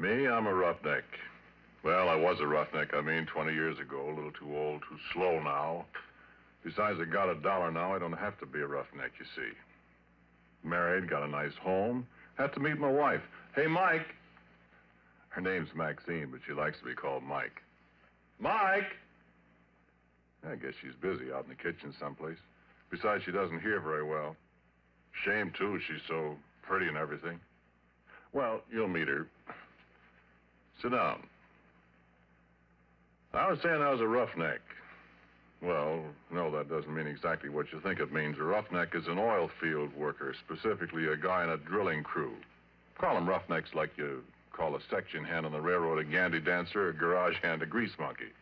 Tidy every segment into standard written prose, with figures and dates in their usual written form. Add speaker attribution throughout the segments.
Speaker 1: Me, I'm a roughneck. Well, I was a roughneck, 20 years ago. A little too old, too slow now. Besides, I got $1 now. I don't have to be a roughneck, you see. Married, got a nice home. Had to meet my wife. Hey, Mike. Her name's Maxine, but she likes to be called Mike. Mike! I guess she's busy out in the kitchen someplace. Besides, she doesn't hear very well. Shame, too. She's so pretty and everything. Well, you'll meet her. Sit down. I was saying I was a roughneck. Well, no, that doesn't mean exactly what you think it means. A roughneck is an oil field worker, specifically a guy in a drilling crew. Call them roughnecks like you call a section hand on the railroad a gandy dancer, a garage hand a grease monkey.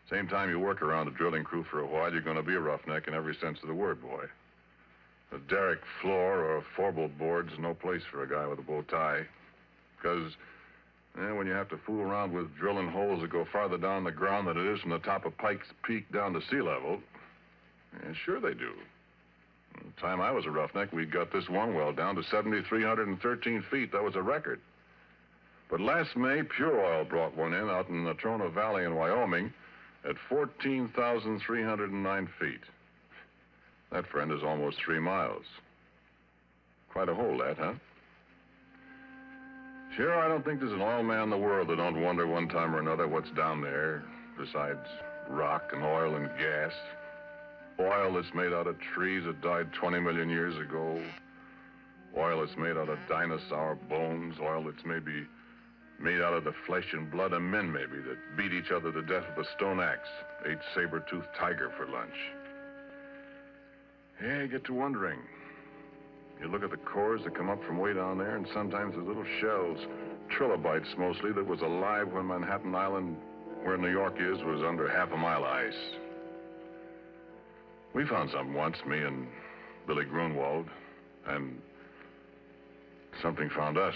Speaker 1: Same time you work around a drilling crew for a while, you're going to be a roughneck in every sense of the word, boy. A derrick floor or a fourbleboard's no place for a guy with a bow tie. Because when you have to fool around with drilling holes that go farther down the ground than it is from the top of Pike's Peak down to sea level, sure they do. The time I was a roughneck, we got this one well down to 7,313 feet. That was a record. But last May, Pure Oil brought one in out in the Natrona Valley in Wyoming at 14,309 feet. That, friend, is almost 3 miles. Quite a hole, that, huh? Sure, I don't think there's an oil man in the world that don't wonder one time or another what's down there, besides rock and oil and gas. Oil that's made out of trees that died 20 million years ago. Oil that's made out of dinosaur bones. Oil that's maybe made out of the flesh and blood of men, maybe, that beat each other to death with a stone axe, ate saber-toothed tiger for lunch. Yeah, you get to wondering. You look at the cores that come up from way down there, and sometimes there's little shells, trilobites mostly, that was alive when Manhattan Island, where New York is, was under half a mile of ice. We found something once, me and Billy Grunwald, and something found us.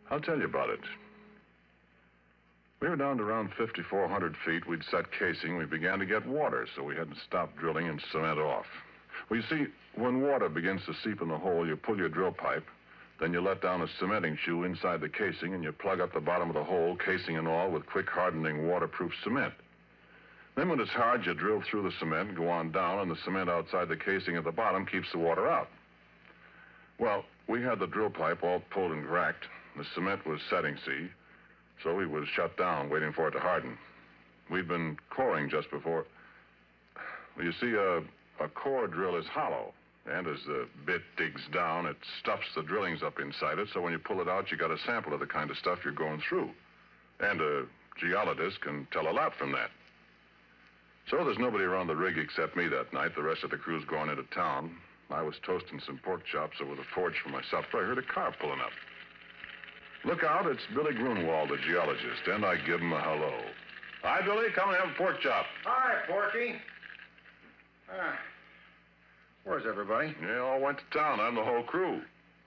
Speaker 1: I'll tell you about it. We were down to around 5,400 feet. We'd set casing. We began to get water, so we had to stop drilling and cement off. Well, you see, when water begins to seep in the hole, you pull your drill pipe, then you let down a cementing shoe inside the casing, and you plug up the bottom of the hole, casing and all, with quick hardening waterproof cement. Then when it's hard, you drill through the cement and go on down, and the cement outside the casing at the bottom keeps the water out. Well, we had the drill pipe all pulled and cracked. The cement was setting, see, so we was shut down, waiting for it to harden. We'd been coring just before. Well, you see, a core drill is hollow, and as the bit digs down, it stuffs the drillings up inside it, so when you pull it out, you got a sample of the kind of stuff you're going through. And a geologist can tell a lot from that. So there's nobody around the rig except me that night. The rest of the crew's going into town. I was toasting some pork chops over the forge for my supper. I heard a car pulling up. Look out, it's Billy Grunwald, the geologist, and I give him a hello. Hi, Billy, come and have a pork chop.
Speaker 2: Hi, Porky. Where's everybody?
Speaker 1: They all went to town. I'm the whole crew.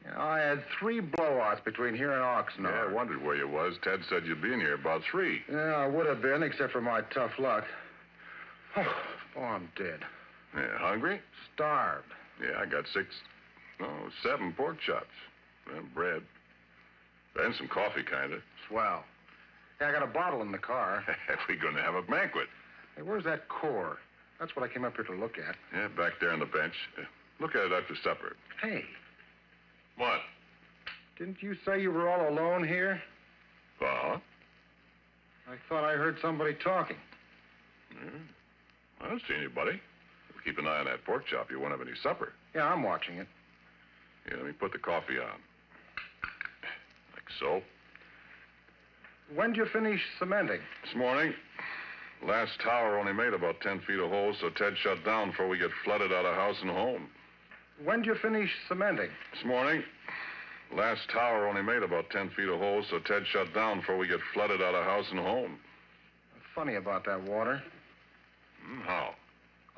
Speaker 2: Yeah, I had 3 blowouts between here and Oxnard.
Speaker 1: Yeah, I wondered where you was. Ted said you'd be in here about 3.
Speaker 2: Yeah, I would have been, except for my tough luck. Oh, I'm dead.
Speaker 1: Yeah, hungry?
Speaker 2: Starved.
Speaker 1: Yeah, I got 7 pork chops. And bread. And some coffee, kind of.
Speaker 2: Swell. Yeah, I got a bottle in the car.
Speaker 1: We're going to have a banquet.
Speaker 2: Hey, where's that core? That's what I came up here to look at.
Speaker 1: Yeah, back there on the bench. Look at it after supper.
Speaker 2: Hey.
Speaker 1: What?
Speaker 2: Didn't you say you were all alone here?
Speaker 1: I
Speaker 2: thought I heard somebody talking.
Speaker 1: I don't see anybody. Keep an eye on that pork chop. You won't have any supper.
Speaker 2: Yeah, I'm watching it.
Speaker 1: Yeah, let me put the coffee on. Like so.
Speaker 2: When'd you finish cementing?
Speaker 1: This morning. Last tower only made about 10 feet of hole, so Ted shut down before we get flooded out of house and home.
Speaker 2: When'd you finish cementing?
Speaker 1: This morning. Last tower only made about 10 feet of hole, so Ted shut down before we get flooded out of house and home.
Speaker 2: Funny about that water.
Speaker 1: How?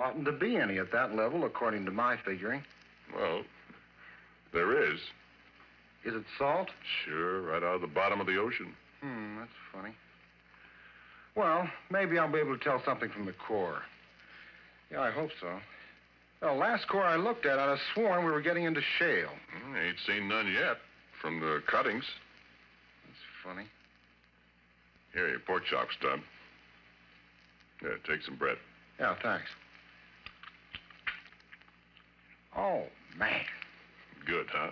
Speaker 2: Oughtn't to be any at that level, according to my figuring.
Speaker 1: Well, there is.
Speaker 2: Is it salt?
Speaker 1: Sure, right out of the bottom of the ocean.
Speaker 2: That's funny. Well, maybe I'll be able to tell something from the core. Yeah, I hope so. Well, last core I looked at, I'd have sworn we were getting into shale.
Speaker 1: Ain't seen none yet. from the cuttings.
Speaker 2: That's funny.
Speaker 1: Here, your pork chop stub. Here, take some bread.
Speaker 2: Yeah, thanks. Oh, man.
Speaker 1: Good, huh?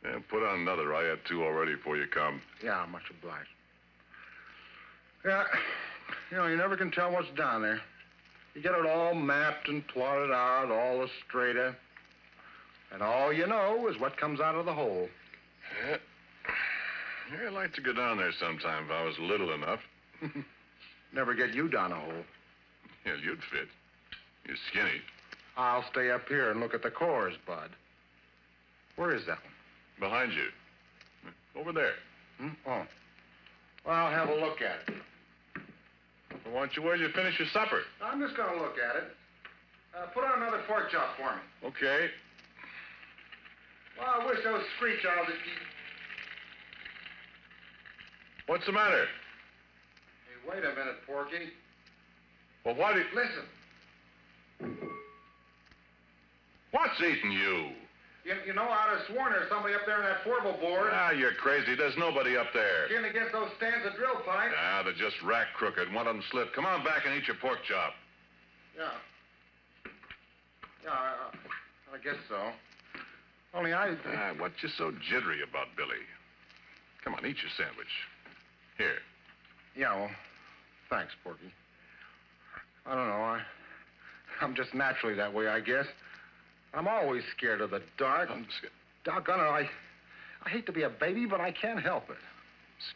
Speaker 1: Yeah, put on another. I had 2 already before you come.
Speaker 2: Yeah, much obliged. Yeah, you never can tell what's down there. You get it all mapped and plotted out, all the straighter. And all you know is what comes out of the hole.
Speaker 1: Yeah. Yeah, I'd like to go down there sometime if I was little enough.
Speaker 2: Never get you down a hole.
Speaker 1: Yeah, you'd fit. You're skinny.
Speaker 2: I'll stay up here and look at the cores, Bud. Where is that one?
Speaker 1: Behind you. Over there.
Speaker 2: Oh. Well, I'll have a look at it.
Speaker 1: Well, why don't you wait till you finish your supper?
Speaker 2: I'm just going to look at it. Put on another pork chop for me.
Speaker 1: Okay.
Speaker 2: Well, I wish those screech owls would keep...
Speaker 1: What's the matter?
Speaker 2: Hey, wait a minute, Porky.
Speaker 1: Well, why did...
Speaker 2: Listen.
Speaker 1: What's eating you?
Speaker 2: You know, I'd have sworn there's somebody up there in that Fourbleboard.
Speaker 1: Ah, you're crazy. There's nobody up there.
Speaker 2: Getting against those stands of drill pipe.
Speaker 1: Ah, they're just rack crooked. One of them slipped. Come on back and eat your pork chop.
Speaker 2: Yeah. Yeah, I guess so. Only
Speaker 1: What's you so jittery about, Billy? Come on, eat your sandwich. Here.
Speaker 2: Yeah, well, thanks, Porky. I don't know. I'm just naturally that way, I guess. I'm always scared of the dark. Doggone it, I hate to be a baby, but I can't help it.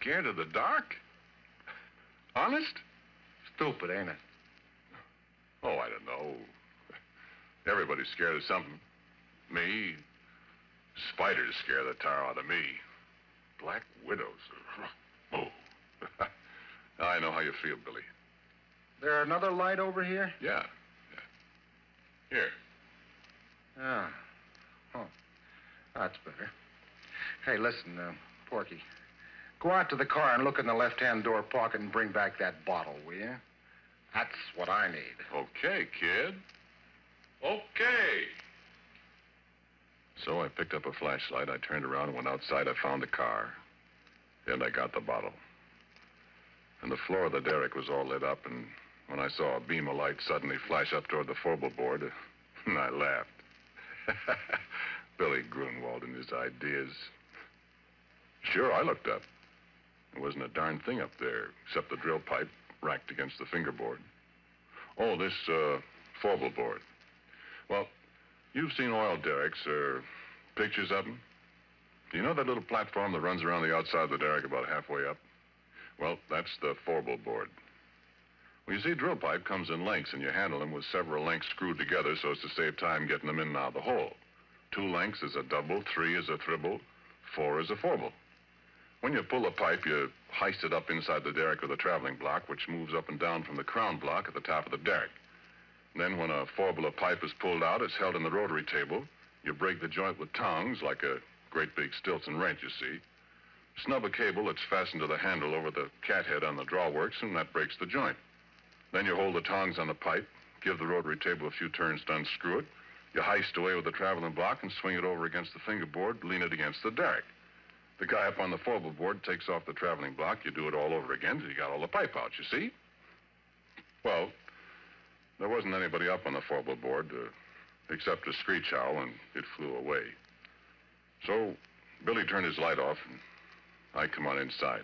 Speaker 1: Scared of the dark? Honest?
Speaker 2: Stupid, ain't it?
Speaker 1: Oh, I don't know. Everybody's scared of something. Me. Spiders scare the tar out of me. Black widows. Oh. I know how you feel, Billy.
Speaker 2: There another light over here?
Speaker 1: Yeah. Here.
Speaker 2: Ah. Oh. That's better. Hey, listen, Porky. Go out to the car and look in the left-hand door pocket and bring back that bottle, will you? That's what I need.
Speaker 1: Okay, kid. Okay. So I picked up a flashlight. I turned around and went outside. I found the car. And I got the bottle. And the floor of the derrick was all lit up, and when I saw a beam of light suddenly flash up toward the Fourbleboard, I laughed. Billy Grunwald and his ideas. Sure, I looked up. There wasn't a darn thing up there except the drill pipe racked against the fingerboard. Oh, this Fourbleboard. Well, you've seen oil derricks or pictures of them. Do you know that little platform that runs around the outside of the derrick about halfway up? Well, that's the Fourbleboard. Well, you see, drill pipe comes in lengths, and you handle them with several lengths screwed together so as to save time getting them in and out of the hole. 2 lengths is a double, 3 is a triple, 4 is a fourble. When you pull the pipe, you heist it up inside the derrick with a traveling block, which moves up and down from the crown block at the top of the derrick. Then when a fourble of pipe is pulled out, it's held in the rotary table. You break the joint with tongs, like a great big Stilton wrench, you see. Snub a cable that's fastened to the handle over the cathead on the drawworks, and that breaks the joint. Then you hold the tongs on the pipe, give the rotary table a few turns to unscrew it. You heist away with the traveling block and swing it over against the fingerboard, lean it against the derrick. The guy up on the Fourbleboard takes off the traveling block. You do it all over again till you got all the pipe out, you see? Well, there wasn't anybody up on the Fourbleboard except a screech owl, and it flew away. So Billy turned his light off, and I come on inside.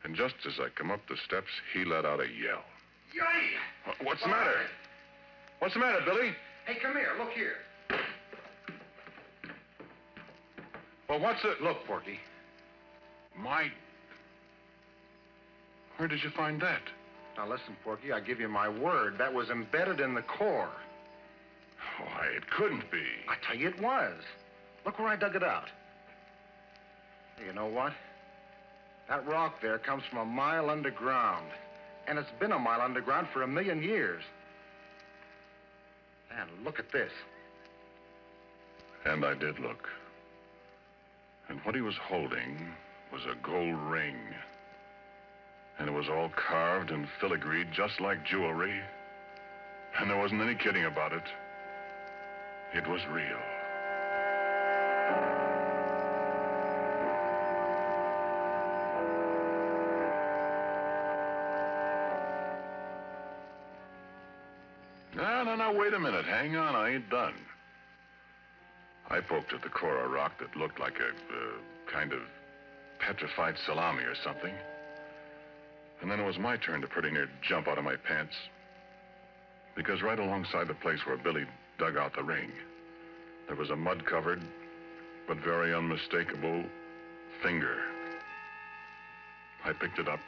Speaker 1: And just as I come up the steps, he let out a yell.
Speaker 2: Yay!
Speaker 1: What's the matter? What's the matter, Billy?
Speaker 2: Hey, come here. Look here.
Speaker 1: Well, what's it?
Speaker 2: Look, Porky.
Speaker 1: My... Where did you find that?
Speaker 2: Now, listen, Porky, I give you my word. That was embedded in the core.
Speaker 1: Why, it couldn't be.
Speaker 2: I tell you it was. Look where I dug it out. You know what? That rock there comes from a mile underground. And it's been a mile underground for 1,000,000 years. And look at this.
Speaker 1: And I did look. And what he was holding was a gold ring. And it was all carved and filigreed just like jewelry. And there wasn't any kidding about it. It was real. wait a minute. Hang on, I ain't done. I poked at the core of rock that looked like a kind of petrified salami or something. And then it was my turn to pretty near jump out of my pants. Because right alongside the place where Billy dug out the ring, there was a mud-covered, but very unmistakable finger. I picked it up,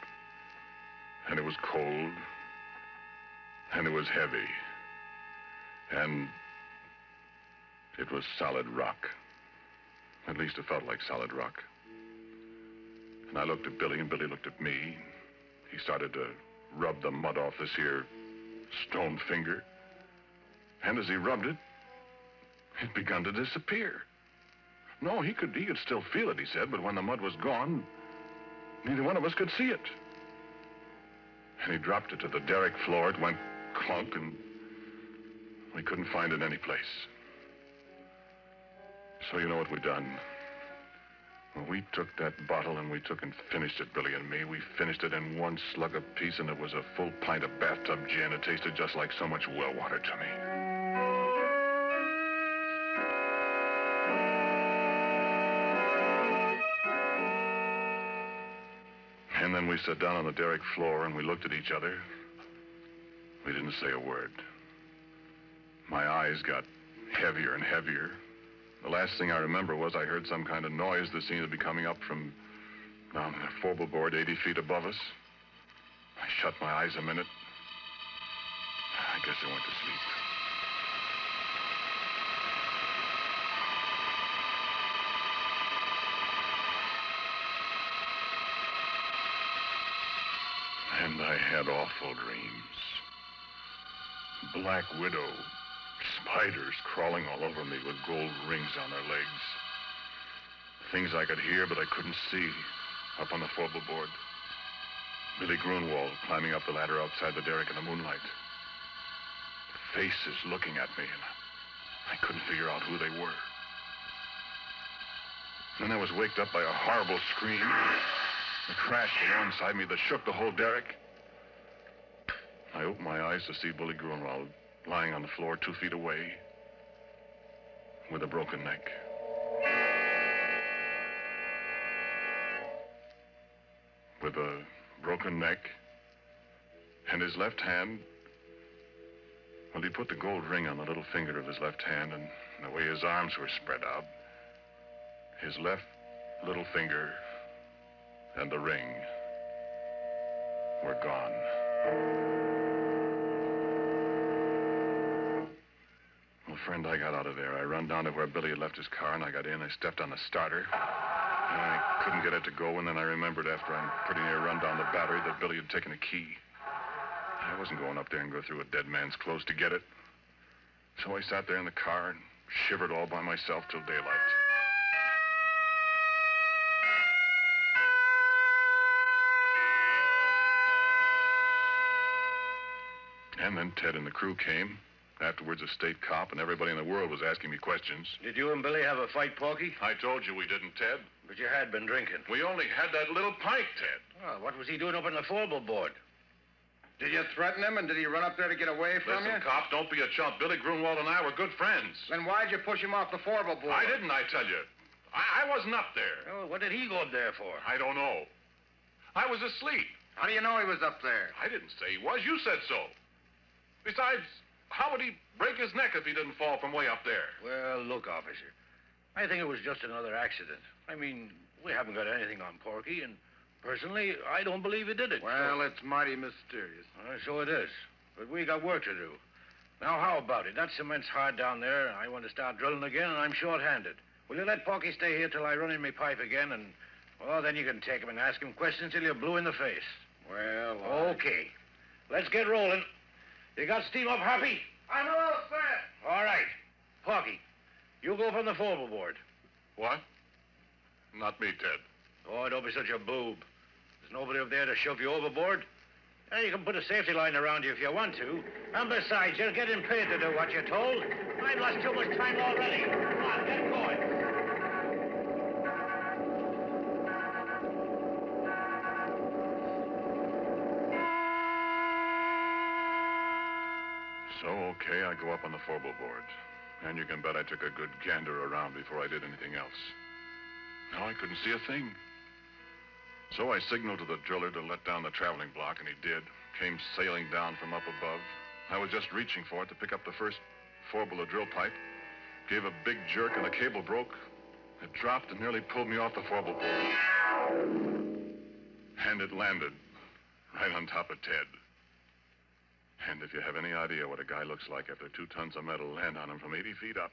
Speaker 1: and it was cold, and it was heavy, and it was solid rock. At least it felt like solid rock. And I looked at Billy, and Billy looked at me. He started to rub the mud off this here stone finger. And as he rubbed it, it begun to disappear. No, he could still feel it, he said, but when the mud was gone, neither one of us could see it. And he dropped it to the derrick floor. It went clunk, and we couldn't find it any place. So you know what we done? Well, we took that bottle and we took and finished it, Billy and me. We finished it in one slug apiece, and it was a full pint of bathtub gin. It tasted just like so much well water to me. And then we sat down on the derrick floor and we looked at each other. We didn't say a word. My eyes got heavier and heavier. The last thing I remember was I heard some kind of noise that seemed to be coming up from down the Fourbleboard 80 feet above us. I shut my eyes a minute. I guess I went to sleep. And I had awful dreams. Black widow, spiders crawling all over me with gold rings on their legs. Things I could hear, but I couldn't see, up on the Fourbleboard. Billy Grunwald climbing up the ladder outside the derrick in the moonlight. Faces looking at me, and I couldn't figure out who they were. Then I was waked up by a horrible scream. It crashed alongside me that shook the whole derrick. I opened my eyes to see Billy Grunwald lying on the floor 2 feet away with a broken neck. With a broken neck and his left hand, well, he put the gold ring on the little finger of his left hand, and the way his arms were spread out, his left little finger and the ring were gone. Well, friend, I got out of there. I run down to where Billy had left his car, and I got in. I stepped on the starter, and I couldn't get it to go, and then I remembered after I pretty near run down the battery that Billy had taken a key. I wasn't going up there and go through a dead man's clothes to get it. So I sat there in the car and shivered all by myself till daylight. And then Ted and the crew came. Afterwards, a state cop, and everybody in the world was asking me questions.
Speaker 3: Did you and Billy have a fight, Porky?
Speaker 1: I told you we didn't, Ted.
Speaker 3: But you had been drinking.
Speaker 1: We only had that little pint, Ted.
Speaker 3: Oh, what was he doing up on the Fourbleboard?
Speaker 2: Did you threaten him, and did he run up there to get away from you?
Speaker 1: Listen, cop, don't be a chump. Billy Grunwald and I were good friends.
Speaker 2: Then why'd you push him off the Fourbleboard?
Speaker 1: I didn't, I tell you. I wasn't up there.
Speaker 3: Oh, what did he go up there for?
Speaker 1: I don't know. I was asleep.
Speaker 2: How do you know he was up there?
Speaker 1: I didn't say he was. You said so. Besides, how would he break his neck if he didn't fall from way up there?
Speaker 3: Well, look, officer. I think it was just another accident. I mean, we haven't got anything on Porky, and personally, I don't believe he did it.
Speaker 2: Well, it's mighty mysterious.
Speaker 3: So it is. But we got work to do. Now, how about it? That cement's hard down there, and I want to start drilling again, and I'm short-handed. Will you let Porky stay here till I run in my pipe again, and, well, then you can take him and ask him questions till you're blue in the face.
Speaker 2: Well,
Speaker 3: Okay. Let's get rolling. You got steam up, Happy?
Speaker 2: I'm all set.
Speaker 3: All right. Porky, you go from the Fourbleboard.
Speaker 1: What? Not me, Ted.
Speaker 3: Oh, don't be such a boob. There's nobody up there to shove you overboard. You can put a safety line around you if you want to. And besides, you're getting paid to do what you're told. I've lost too much time already. Come on, get going.
Speaker 1: So, okay, I go up on the Fourbleboard. And you can bet I took a good gander around before I did anything else. No, I couldn't see a thing. So I signaled to the driller to let down the traveling block, and he did. Came sailing down from up above. I was just reaching for it to pick up the first four-bullet drill pipe. Gave a big jerk, and the cable broke. It dropped and nearly pulled me off the Fourbleboard. And it landed right on top of Ted. And if you have any idea what a guy looks like after 2 tons of metal land on him from 80 feet up,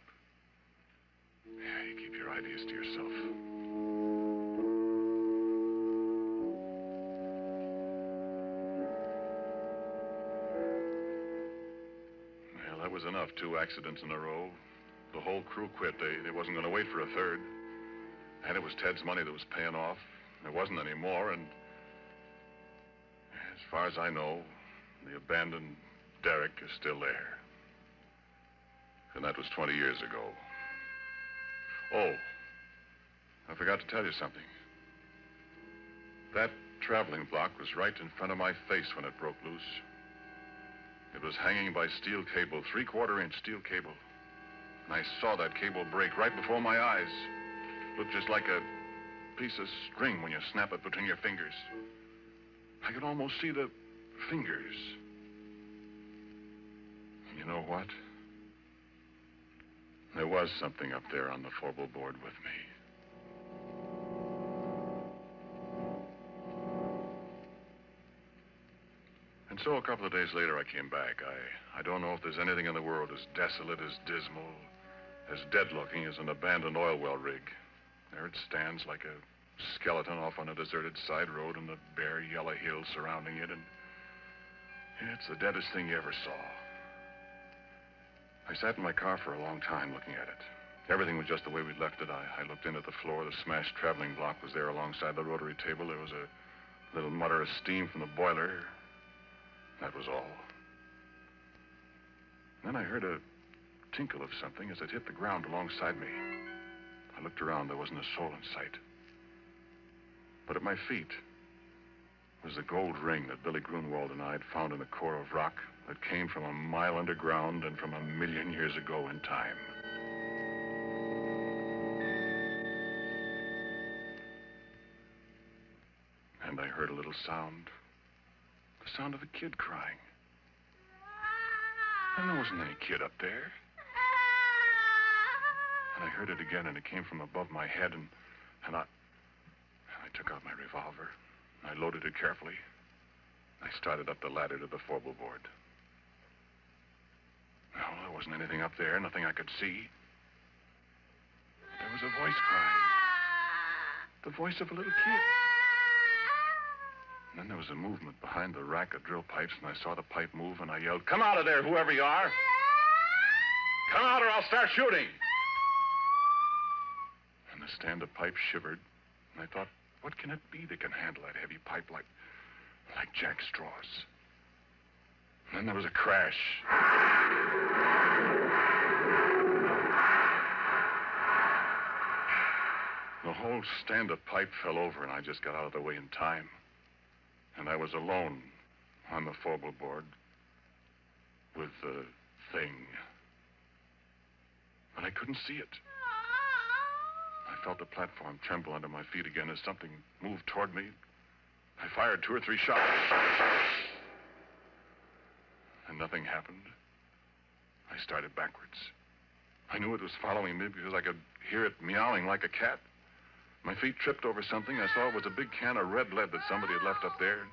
Speaker 1: yeah, you keep your ideas to yourself. Well, that was enough. 2 accidents in a row. The whole crew quit. They wasn't going to wait for a third. And it was Ted's money that was paying off. There wasn't any more, and as far as I know, the abandoned derrick is still there. And that was 20 years ago. Oh, I forgot to tell you something. That traveling block was right in front of my face when it broke loose. It was hanging by steel cable, 3/4-inch steel cable. And I saw that cable break right before my eyes. Looked just like a piece of string when you snap it between your fingers. I could almost see the fingers. You know what? There was something up there on the Fourbleboard with me. And so a couple of days later, I came back. I don't know if there's anything in the world as desolate, as dismal, as dead-looking as an abandoned oil well rig. There it stands like a skeleton off on a deserted side road and the bare yellow hills surrounding it, and it's the deadest thing you ever saw. I sat in my car for a long time looking at it. Everything was just the way we'd left it. I looked in at the floor. The smashed traveling block was there alongside the rotary table. There was a little mutter of steam from the boiler. That was all. Then I heard a tinkle of something as it hit the ground alongside me. I looked around. There wasn't a soul in sight. But at my feet was the gold ring that Billy Grunwald and I had found in the core of rock that came from a mile underground and from 1,000,000 years ago in time. And I heard a little sound. The sound of a kid crying. And there wasn't any kid up there. And I heard it again, and it came from above my head, and I took out my revolver. I loaded it carefully. I started up the ladder to the Fourbleboard. No, there wasn't anything up there, nothing I could see. There was a voice crying. The voice of a little kid. And then there was a movement behind the rack of drill pipes, and I saw the pipe move, and I yelled, "Come out of there, whoever you are! Come out or I'll start shooting!" And the stand of pipe shivered, and I thought, what can it be that can handle that heavy pipe like jack straws? And then there was a crash. The whole stand of pipe fell over, and I just got out of the way in time. And I was alone on the Fourbleboard with the thing. But I couldn't see it. I felt the platform tremble under my feet again as something moved toward me. I fired 2 or 3 shots. And nothing happened. I started backwards. I knew it was following me because I could hear it meowing like a cat. My feet tripped over something. I saw it was a big can of red lead that somebody had left up there.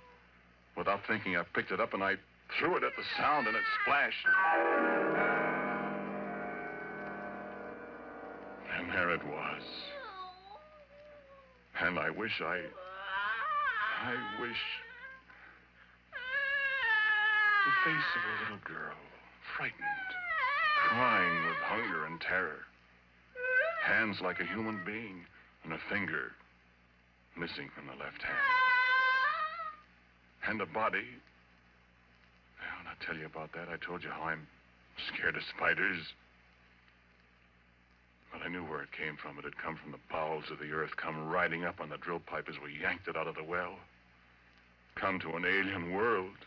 Speaker 1: Without thinking, I picked it up and I threw it at the sound, and it splashed. And there it was. And I wish the face of a little girl, frightened, crying with hunger and terror. Hands like a human being, and a finger missing from the left hand. And a body. Well, I'll tell you about that. I told you how I'm scared of spiders. But I knew where it came from. It had come from the bowels of the earth, come riding up on the drill pipe as we yanked it out of the well. Come to an alien world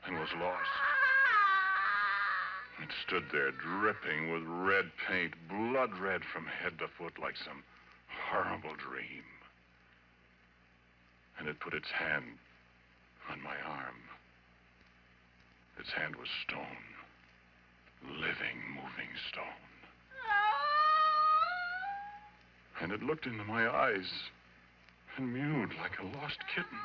Speaker 1: and was lost. It stood there dripping with red paint, blood red from head to foot like some horrible dream. And it put its hand on my arm. Its hand was stone. Living, moving stone. And it looked into my eyes and mewed like a lost kitten.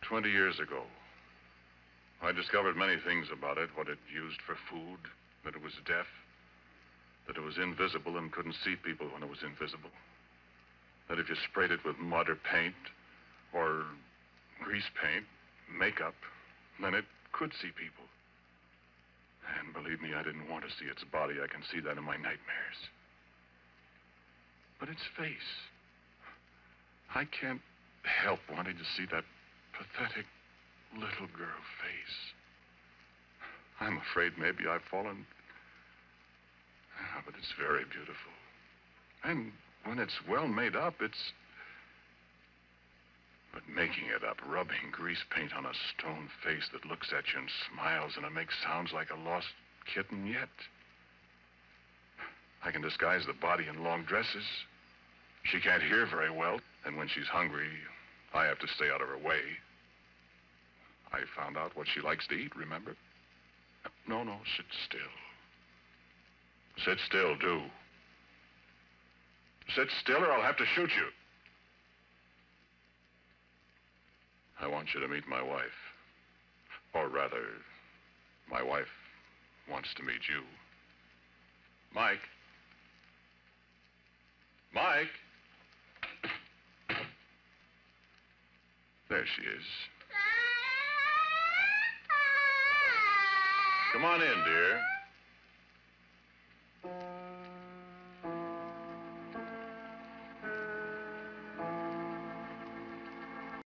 Speaker 1: "20 years ago, I discovered many things about it, what it used for food, that it was deaf, that it was invisible and couldn't see people when it was invisible, that if you sprayed it with mud or paint or grease paint, makeup, then it could see people. And believe me, I didn't want to see its body. I can see that in my nightmares. But its face, I can't help wanting to see that pathetic little girl face. I'm afraid maybe I've fallen. But it's very beautiful. And when it's well made up, it's... But making it up, rubbing grease paint on a stone face that looks at you and smiles, and it makes sounds like a lost kitten yet. I can disguise the body in long dresses. She can't hear very well, and when she's hungry, I have to stay out of her way. I found out what she likes to eat, remember? No, sit still. Sit still, do. Sit still or I'll have to shoot you. I want you to meet my wife. Or rather, my wife wants to meet you. Mike? Mike? There she is. Come on in, dear.